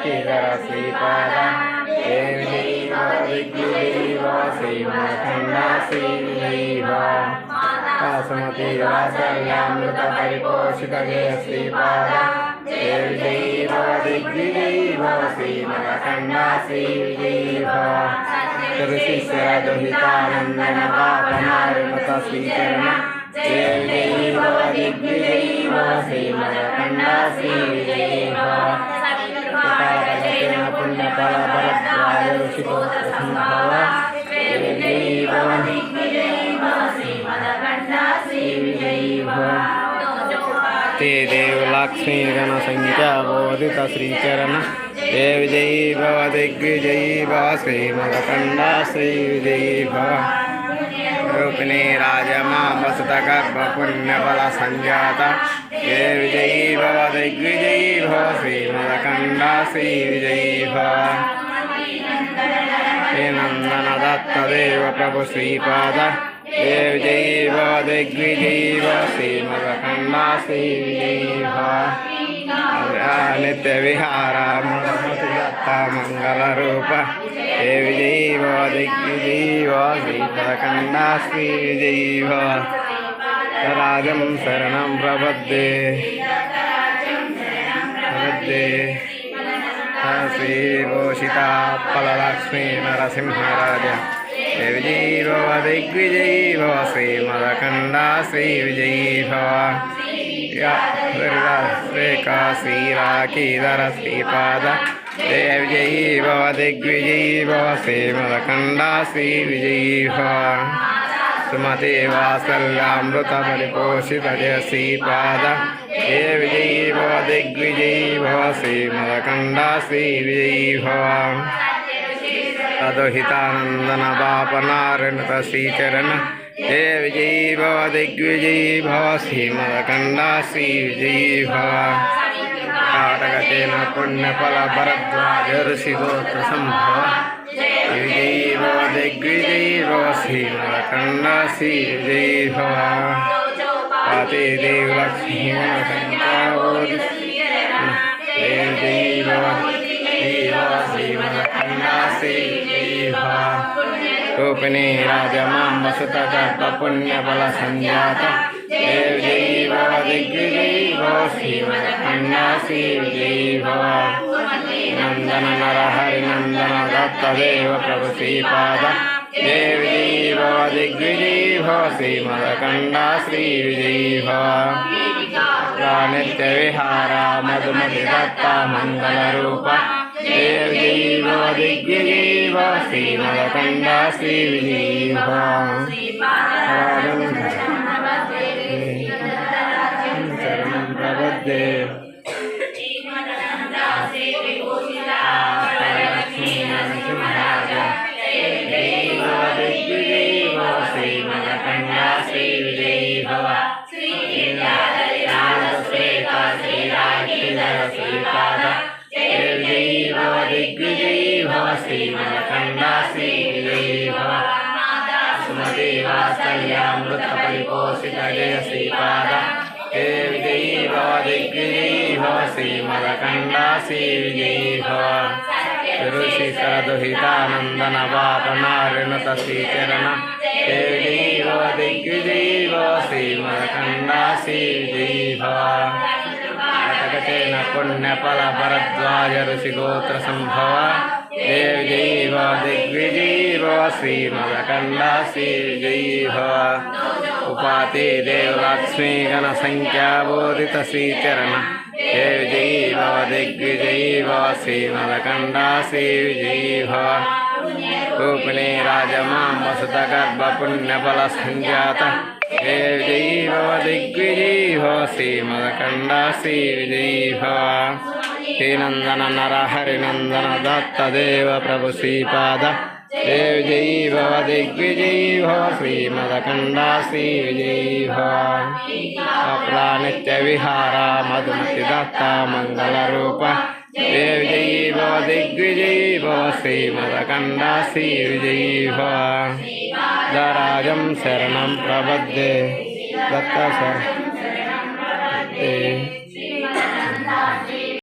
శ్రీరాకేధర శ్రీపాద దేవి దిగ్విజయీవ శ్రీమఖండ శ్రీ విజయీవ వాసుమతి వాత్సల్యామృత పరిపోషిత జయ శ్రీపాద దేవి జయీవ దిగ్విజయీవ శ్రీమఖండ శ్రీ విజయీవ శిశిరదుహితానందన పాపనారిమత శ్రీచరణ దేవి జయీవ దిగ్విజయీవ శ్రీమఖండ శ్రీ విజయీవ పుణ్యఫల భరద్వాజ ఋషిగోత్ర సంభవ దేవి జయీవ దిగ్విజయీవ శ్రీమఖండ శ్రీ విజయీవ ते देव लक्ष्मी गण संख्या बोधित श्रीचरण देव जयी भव दिग्विजयी भव श्रीमखंड श्री विजयी भव रूपिणी राजमा वसुत गर्भ पुण्यफल संजात देव जयी भव दिग्विजयी भव श्रीमखंड श्री विजयी भव नंदन दत्त देव प्रभु श्रीपाद देव जयी भव दिग्विजयी भव श्रीमखंड श्री विजयी भव नित्य विहारा दत्ता मंगल रूप देव जयी भव दिग्विजयी भव श्रीमखंड श्री विजयी भव राजं शरणं प्रपद्ये श्रीभूषिता फललक्ष्मी नरसिंहराज देव जयी भव दिग्विजयी भव श्रीमखंड श्री विजयी भव श्रीराकेधर श्रीपाद देव जयी भव दिग्विजयी भव श्रीमखंड श्री विजयी भव सुमति वात्सल्यामृत परिपोषित जय श्रीपाद देव जयी भव दिग्विजयी भव श्रीमखंड श्री विजयी भव तदुहितानंदन बापनारिणत श्रीचरण देव जयी भव दिग्विजयी भव श्रीमखंड श्री विजयी भव कारकतेन पुण्यफल भरद्वाज ऋषिगोत्र संभव देव जयी भव दिग्विजयी भव श्रीमखंड श्री विजयी भव पाते देव लक्ष्मी देव जयी भव श्रीमखंड श्री विजयी भव रूपिणी राजमां वसुत गर्भ पुण्यफल संजात देव जयी भव दिग्विजयी भव श्रीमखंड श्री विजयी भव नंदन नरहरि नंदन दत्त देव प्रभु श्रीपाद देव जयी भव दिग्विजयी भव श्रीमखंड श्री विजयी भव नित्य विहारा मधुमति दत्ता मंगल रूप देव जयी भव दिग्विजयी भव श्रीमखंड श्री विजयी भव शरणं प्रपद्ये श्रीमखंड श्री विजयी भव श्रीपाद देव जयी भव दिग्विजयी भव श्रीमखंड श्री विजयी भव सुमति वात्सल्यामृत परिपोषित जय श्रीपाद देव जयी भव दिग्विजयी भव श्रीमखंड श्री विजयी भव ऋषिशरदुहितानंदन बापनारिणत श्रीचरण देव जयी भव दिग्विजयी भव श्रीमखंड श्री विजयी भव कारकतेन पुण्यफल भरद्वाज ऋषिगोत्र संभव देव जयी भव दिग्विजयी भव श्रीमखंड श्री विजयी भव उपाति देव लक्ष्मी गण संख्या बोधित श्रीचरण देव जयी भव दिग्विजयी भव श्रीमखंड श्री विजयी भव रूपिणी राजमां वसुत गर्भ पुण्यफल संजात देव जयी भव दिग्विजयी भव श्रीमखंड श्री विजयी भव श्रीनंदन नरहरि नंदन दत्त देव प्रभु श्रीपाद देव जयी भव दिग्विजयी भव श्रीमखंड श्री विजयी भव नित्य विहारा मधुमति दत्ता मंगल रूप देव जयी भव दिग्विजयी भव श्रीमखंड श्री विजयी भव राजं शरणं प्रपद्ये दत्त शरणं